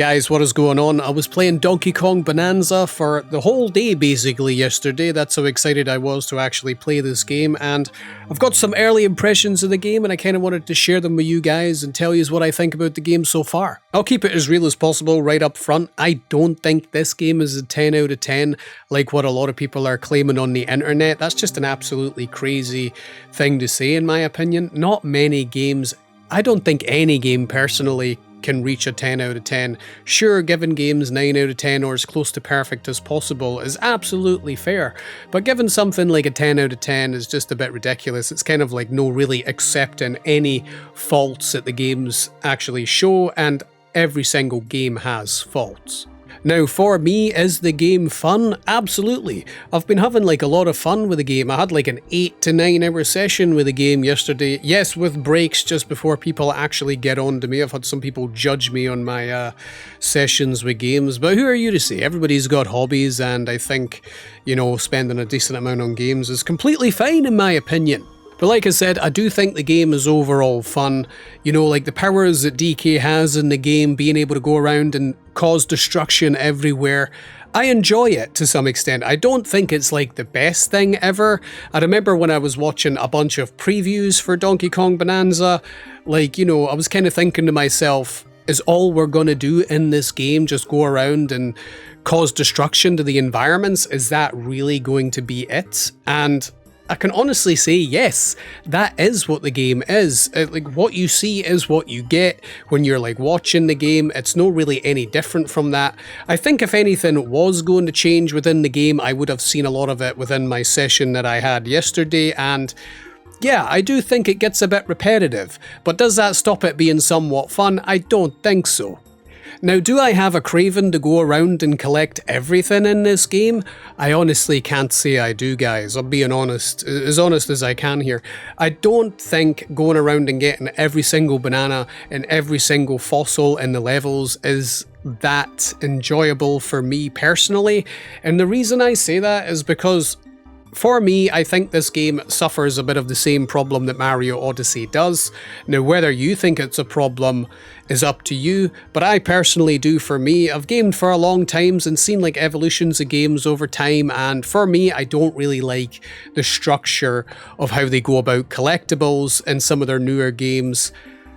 Guys, what is going on? I was playing Donkey Kong Bananza for the whole day basically yesterday. That's how excited I was to actually play this game, and I've got some early impressions of the game and I kind of wanted to share them with you guys and tell you what I think about the game so far. I'll keep it as real as possible right up front. I don't think this game is a 10 out of 10 like what a lot of people are claiming on the internet. That's just an absolutely crazy thing to say in my opinion. Not many games, I don't think any game personally can reach a 10 out of 10. Sure, giving games 9 out of 10 or as close to perfect as possible is absolutely fair, but giving something like a 10 out of 10 is just a bit ridiculous. It's kind of like no really accepting any faults that the games actually show, and every single game has faults. Now, for me, is the game fun? Absolutely. I've been having a lot of fun with the game. I had an 8 to 9 hour session with the game yesterday. Yes, with breaks just before people actually get on to me. I've had some people judge me on my sessions with games, but who are you to say? Everybody's got hobbies, and I think, spending a decent amount on games is completely fine in my opinion. But like I said, I do think the game is overall fun. The powers that DK has in the game, being able to go around and cause destruction everywhere. I enjoy it to some extent. I don't think it's the best thing ever. I remember when I was watching a bunch of previews for Donkey Kong Bananza, I was kind of thinking to myself, is all we're gonna do in this game just go around and cause destruction to the environments? Is that really going to be it? And I can honestly say yes, that is what the game is. What you see is what you get when you're watching the game. It's not really any different from that. I think if anything was going to change within the game, I would have seen a lot of it within my session that I had yesterday, and yeah, I do think it gets a bit repetitive. But does that stop it being somewhat fun? I don't think so. Now, do I have a craving to go around and collect everything in this game? I honestly can't say I do, guys. I'm being honest as I can here. I don't think going around and getting every single banana and every single fossil in the levels is that enjoyable for me personally. And the reason I say that is because for me, I think this game suffers a bit of the same problem that Mario Odyssey does. Now, whether you think it's a problem is up to you, but I personally do for me. I've gamed for a long time and seen evolutions of games over time, and for me, I don't really like the structure of how they go about collectibles in some of their newer games.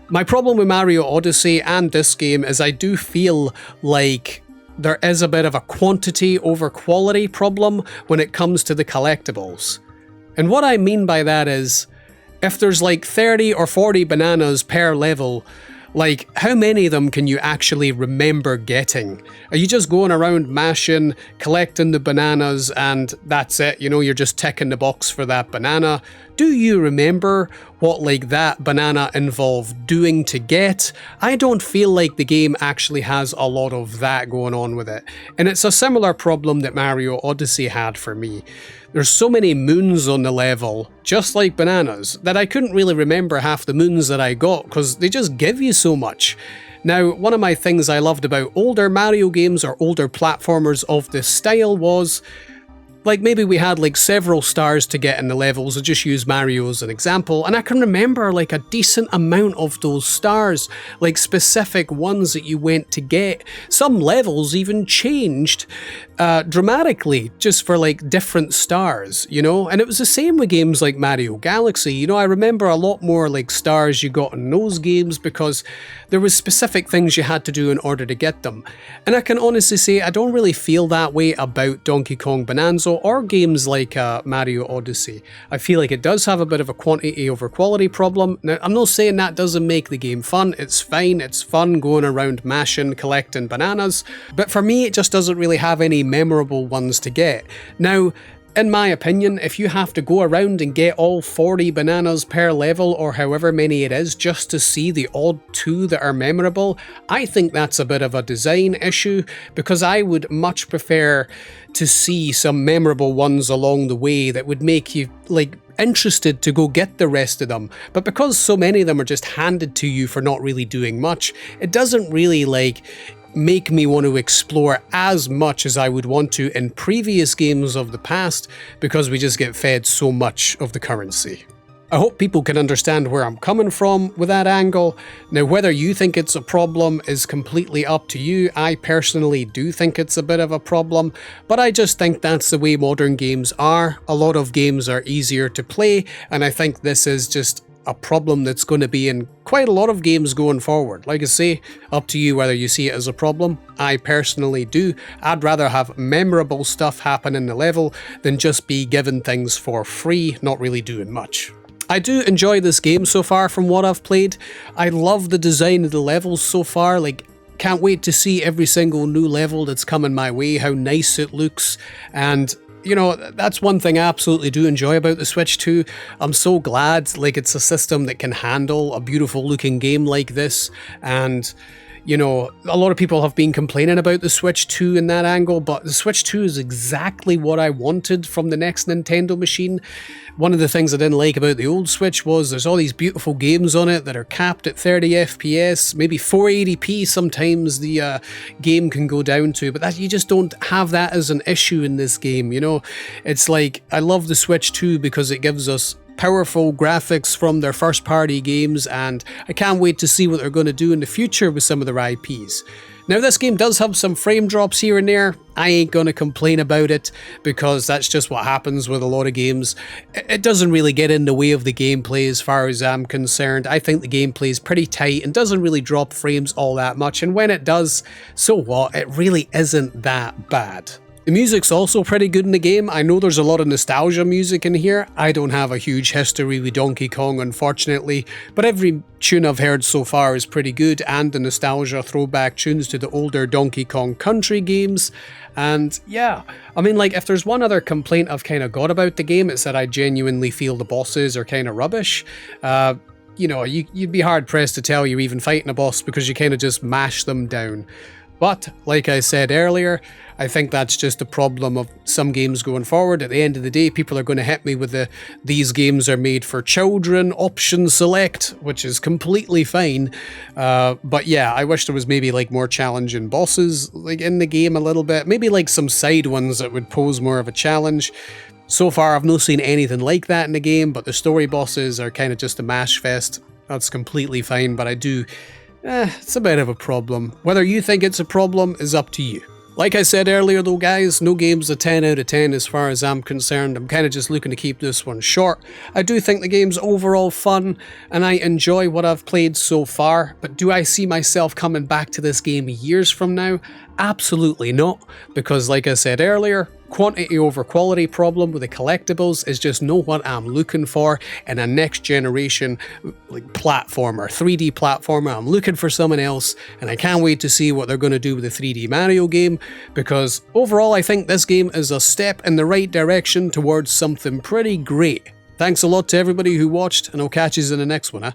My problem with Mario Odyssey and this game is I do feel like there is a bit of a quantity over quality problem when it comes to the collectibles. And what I mean by that is, if there's 30 or 40 bananas per level, how many of them can you actually remember getting? Are you just going around mashing, collecting the bananas, and that's it? You're just ticking the box for that banana. Do you remember what that banana involved doing to get? I don't feel like the game actually has a lot of that going on with it. And it's a similar problem that Mario Odyssey had for me. There's so many moons on the level, just like bananas, that I couldn't really remember half the moons that I got because they just give you so much. Now, one of my things I loved about older Mario games or older platformers of this style was maybe we had several stars to get in the levels. I'll just use Mario as an example, and I can remember a decent amount of those stars, specific ones that you went to get. Some levels even changed dramatically just for different stars, and it was the same with games like Mario Galaxy. I remember a lot more stars you got in those games because there was specific things you had to do in order to get them. And I can honestly say I don't really feel that way about Donkey Kong Bananza or games like Mario Odyssey. I feel like it does have a bit of a quantity over quality problem. Now, I'm not saying that doesn't make the game fun. It's fine, it's fun going around mashing, collecting bananas, but for me it just doesn't really have any memorable ones to get. Now, in my opinion, if you have to go around and get all 40 bananas per level or however many it is just to see the odd 2 that are memorable, I think that's a bit of a design issue because I would much prefer to see some memorable ones along the way that would make you interested to go get the rest of them. But because so many of them are just handed to you for not really doing much, it doesn't really make me want to explore as much as I would want to in previous games of the past because we just get fed so much of the currency. I hope people can understand where I'm coming from with that angle. Now, whether you think it's a problem is completely up to you. I personally do think it's a bit of a problem, but I just think that's the way modern games are. A lot of games are easier to play, and I think this is just a problem that's going to be in quite a lot of games going forward. Like I say, up to you whether you see it as a problem. I personally do. I'd rather have memorable stuff happen in the level than just be given things for free, not really doing much. I do enjoy this game so far from what I've played. I love the design of the levels so far, like can't wait to see every single new level that's coming my way, how nice it looks, and you know, that's one thing I absolutely do enjoy about the Switch 2. I'm so glad, like, it's a system that can handle a beautiful looking game like this, and you know, a lot of people have been complaining about the Switch 2 in that angle, but the Switch 2 is exactly what I wanted from the next Nintendo machine. One of the things I didn't like about the old Switch was there's all these beautiful games on it that are capped at 30 FPS, maybe 480p sometimes the game can go down to, but that you just don't have that as an issue in this game, you know? It's like, I love the Switch 2 because it gives us powerful graphics from their first party games, and I can't wait to see what they're going to do in the future with some of their IPs. Now, this game does have some frame drops here and there. I ain't going to complain about it because that's just what happens with a lot of games. It doesn't really get in the way of the gameplay as far as I'm concerned. I think the gameplay is pretty tight and doesn't really drop frames all that much, and when it does, so what? It really isn't that bad. The music's also pretty good in the game. I know there's a lot of nostalgia music in here. I don't have a huge history with Donkey Kong, unfortunately, but every tune I've heard so far is pretty good, and the nostalgia throwback tunes to the older Donkey Kong Country games. And yeah, I mean, like, if there's one other complaint I've kind of got about the game, it's that I genuinely feel the bosses are kind of rubbish. You know, you'd be hard pressed to tell you're even fighting a boss because you kind of just mash them down. But, like I said earlier, I think that's just a problem of some games going forward. At the end of the day, people are going to hit me with the "these games are made for children" option select, which is completely fine. But yeah, I wish there was maybe like more challenging bosses like in the game a little bit. Maybe like some side ones that would pose more of a challenge. So far, I've not seen anything like that in the game, but the story bosses are kind of just a mash fest. That's completely fine, but I do... it's a bit of a problem. Whether you think it's a problem is up to you. Like I said earlier though guys, no game's a 10 out of 10 as far as I'm concerned. I'm kind of just looking to keep this one short. I do think the game's overall fun, and I enjoy what I've played so far, but do I see myself coming back to this game years from now? Absolutely not, because like I said earlier, quantity over quality problem with the collectibles is just not what I'm looking for in a next generation like platformer, 3D platformer. I'm looking for someone else, and I can't wait to see what they're going to do with the 3D Mario game, because overall I think this game is a step in the right direction towards something pretty great. Thanks a lot to everybody who watched, and I'll catch you in the next one,